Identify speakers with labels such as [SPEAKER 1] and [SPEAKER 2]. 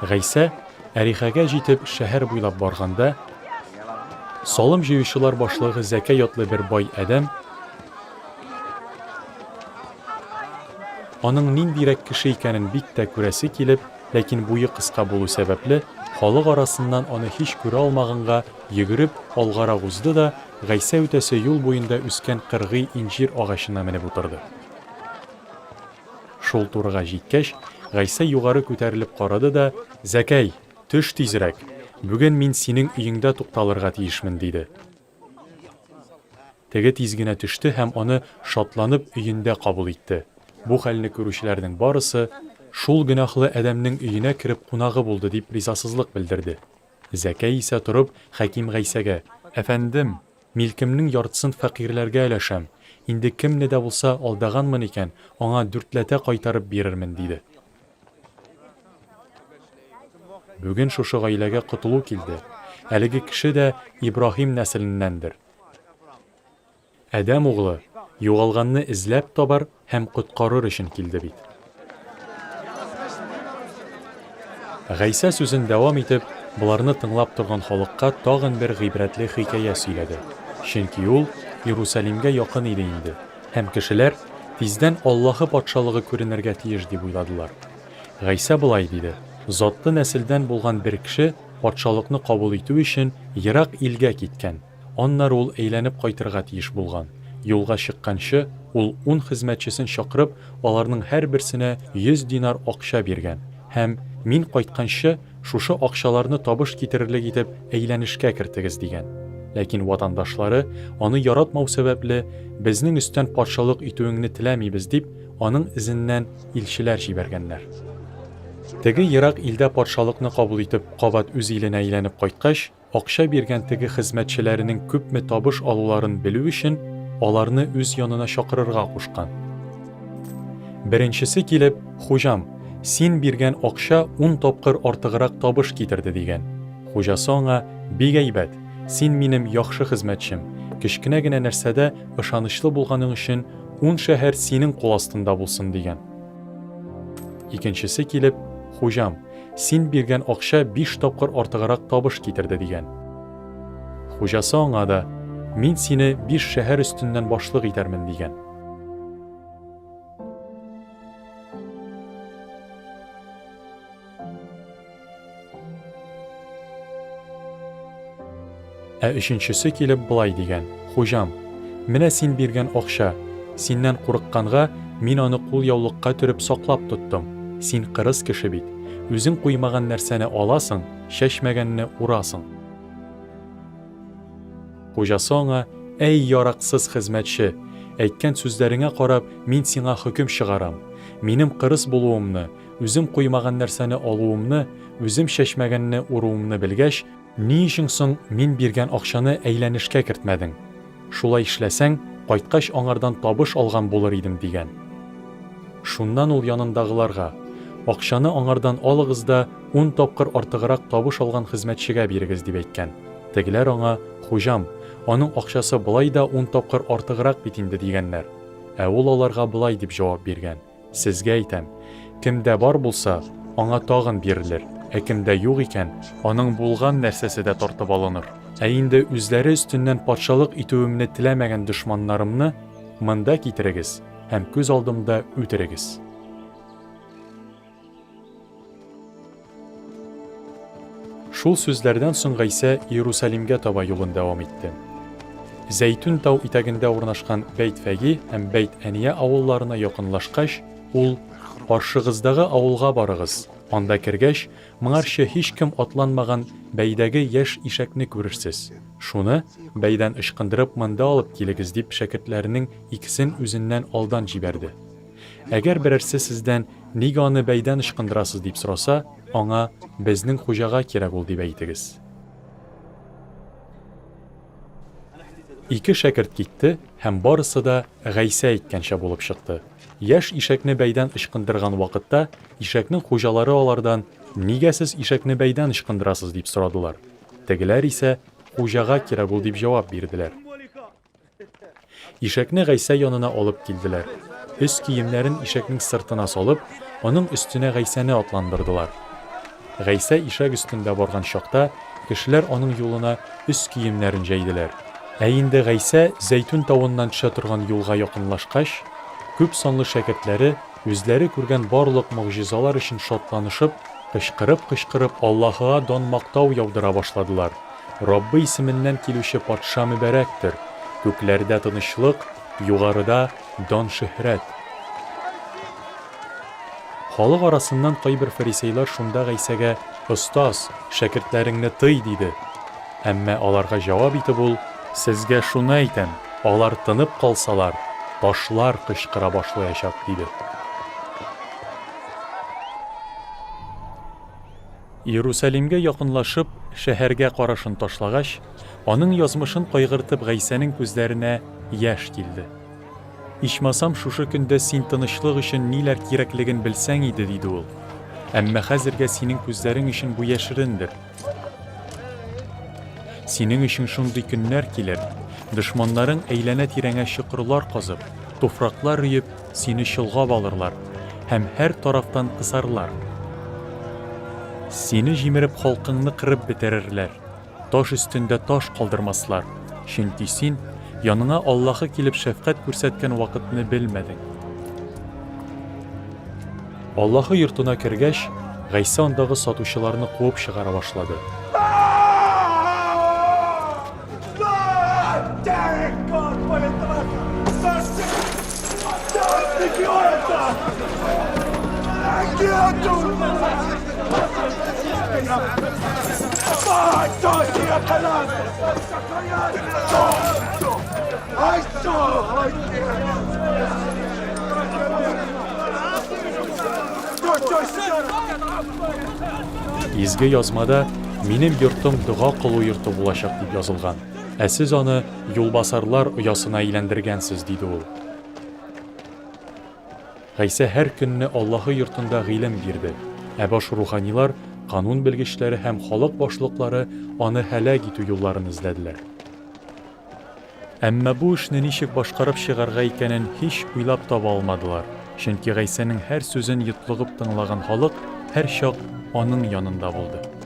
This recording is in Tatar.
[SPEAKER 1] Гайса Әрихәгә җитеп шәһәр буйлап барганда, салым җыючылар башлыгы Зәкәй атлы бер бай әдәм аның ниндирәк кеше икәнен бик тә күрәсе килеп, ләкин буе кыска булу сәбәпле, халык арасыннан аны һич күрә алмаганга йөгереп алгарак узды да Гайса үтәсе юл буенда үскән кыргый инҗир агачына менеп утырды. Шул турыга җиткәч, Гайса югары күтәрелеп карады да: "Зәкәй, төш тизрәк. Бүген мин синең өеңдә тукталырга тиешмен", диде. Теге тиз генә төште һәм аны шатланып өендә кабул итте. Бу хәлне күрүчеләрнең барысы шул гөнаһлы әдәмнең өенә кереп кунагы булды дип ризасызлык белдерде. Зәкәй исә торып Хәким Гайсәгә: "Әфәндем, милкемнең яртысын фәкыйрьләргә өләшәм. Инде кемне дә булса алдаганмын икән, аңа дүртләтә кайтарып бирермен", диде. Бүген шушы гаиләгә котылу килде. Әлеге кеше дә Ибраһим нәселеннәндер. Әдәм углы югалганны эзләп табар һәм коткарыр өчен килде бит. Гайса сүзен дәвам итеп, буларны тыңлап торган халыкка тагын бер гыйбрәтле хикәя сөйләде. Чөнки ул Иерусалимгә якын иде инде, һәм кешеләр тиздән Аллаһы патшалыгы күренергә тиеш дип уйладылар. Гайса булай диде: "Затлы нәселдән булган бер кеше патшалыкны кабул итү өчен ерак илгә киткән. Аннары ул әйләнеп кайтырга тиеш булган. Юлга чыкканчы ул 10 хезмәтчесен чакырып, аларның һәрберсенә 100 динар акча биргән. Һәм мин кайтканчы шушы акчаларны табыш китерерлек итеп әйләнешкә кертегез", дигән. Ләкин ватандашлары аны яратмау сәбәпле безнең өстән патшалык итүеңне теләмибез дип, аның изеннән илчеләр җибәргәннәр. Теге ерак илдә патшалыкны кабул итеп, кабат үз иленә әйләнеп кайткач, акча биргән теге хезмәтчеләренең күпме табыш алуларын белү өчен аларны үз янына чакырырга кушкан. Беренчесе килеп: "Хуҗам, син биргән акча 10 тапкыр артыграк табыш китерде", дигән. Хуҗасы аңа: "Бик әйбәт, син минем яхшы хезмәтчем. Кечкенә генә нәрсәдә ышанычлы булганың өчен 10 шәһәр синең кул астында булсын", дигән. Икенчесе килеп: "Хуҗам, син биргән акча 5 тапкыр артыграк табыш китерде", дигән. Хуҗасы аңа да: "Мин сине 5 шәһәр өстеннән башлык итәрмен", дигән. Өченчесе килеп булай дигән: "Хуҗам, менә син биргән акча, синнән курыкканга мин аны кул яулыкка төреп саклап тоттым. Син кырыс кеше бит. Үзең куймаган нәрсәне аласың, чәчмәгәнне урасың". Хуҗасы аңа: "Әй яраксыз хезмәтче, әйткән сүзләреңә карап мин сиңа хөкем чыгарам. Минем кырыс булуымны, үзем куймаган нәрсәне алуымны, үзем чәчмәгәнне уруымны белгәч, ни өчен соң мин биргән акчаны әйләнешкә кертмәдең? Шулай эшләсәң, кайткач аңардан табыш алган булыр идем", дигән. Шуннан ул янындагыларга: "Акчаны аңардан алыгыз да 10 тапкыр артыграк табыш алган хезмәтчегә бирегез", дип әйткән. Тегеләр аңа: "Хуҗам, аның акчасы булай да 10 тапкыр артыграк бит инде", дигәннәр. Ул аларга булай дип җавап биргән: "Сезгә әйтәм, кемдә бар булса, аңа тагын бирелер. Кемдә юк икән, аның булган нәрсәсе дә тартып алыныр. Инде үзләре өстеннән патшалык итүемне теләмәгән дошманнарымны монда китерегез һәм күз алдымда үтерегез". Шул сүзләрдән соң Гайса Иерусалимгә таба юлын дәвам итте. Зәйтүн тау итәгендә урнашкан Бәйт-Фәги һәм Бәйт-Әния авылларына якынлашкач, ул: "Каршыгыздагы авылга барыгыз. Анда кергәч, моңарчы һич кем атланмаган бәйдәге яшь ишәкне күрерсез. Шуны бәйдән ычкындырып монда алып килегез", дип шәкертләренең икесен үзеннән алдан җибәрде. Әгәр берәрсе сездән "Нигә аны бәйдән ычкындырасыз?" дип сораса, аңа: "Безнең хуҗага кирәк ул", дип әйтегез. Ике шәкерт китте һәм барысы да Гайса әйткәнчә булып чыкты. Яшь ишәкне бәйдән ычкындырган вакытта, ишәкнең хуҗалары алардан: "Нигә сез ишәкне бәйдән ычкындырасыз?" дип сорадылар. Тегеләр исә: "Хуҗага кирәк ул", дип җавап бирделәр. Ишәкне Гайса янына алып килделәр. Өс киемнәрен ишәкнең сыртына салып, аның өстенә Гайсәне атландырдылар. Гайса ишәк өстендә барган чакта, кешеләр аның юлына өс киемнәрен җәйделәр. Ә инде Гайса Зәйтүн тавыннан төшә торган юлга якынлашкач, күп санлы шәкертләре үзләре күргән барлык могҗизалар өчен шатланышып, кычкырып Аллаһыга дан мактау яудыра башладылар. Раббы исеменнән килүче патша мөбарәктер. Күкләрдә тынычлык, югарыда дан шөһрәт. Халык арасыннан кайбер фарисейлар шунда Гайсәгә: "Остаз, шәкертләреңне тый" диде. Әмма аларга җавап итеп ул: "Сезгә шуны әйтәм, алар тынып калсалар, ташлар кычкыра башлаячак" диде. Иерусалимгә якынлашып, шәһәргә карашын ташлагач, аның язмышын кайгыртып Гайсәнең күзләренә яшь килде. "Ичмасам шушы көндә син тынычлык өчен ниләр кирәклеген белсәң иде" диде ул. "Әмма хәзергә синең күзләрең өчен бу яшерендер. Синең өчен шундый көннәр килер, дошманнарың әйләнә-тирәңә чокырлар казып, туфраклар өеп, сине чолгап алырлар һәм һәр тарафтан кысарлар. Сине җимереп халкыңны кырып бетерерләр, таш өстендә таш калдырмаслар, чөнки син яныңа Аллаһы килеп шәфкать күрсәткән вакытны белмәдең." Аллаһы йортына кергәч, Гайса андагы сатучыларны куып чыгара башлады. Изге язмада "Минем йортым дуга кылу йорты булачак" дип язылган. Ә сез аны юлбасарлар оясына әйләндергәнсез, диде ул. Гайса һәр көнне Аллаһы йортында гыйлем бирде, ә баш руханилар, канун белгечләре һәм халык башлыклары аны һәлак итү юлларын эзләделәр. Әмма бу эшне ничек башкарып чыгарга икәнен һич уйлап таба алмадылар, чөнки Гайсәнең һәр сүзен йотлыгып тыңлаган халык һәр чак аның янында булды.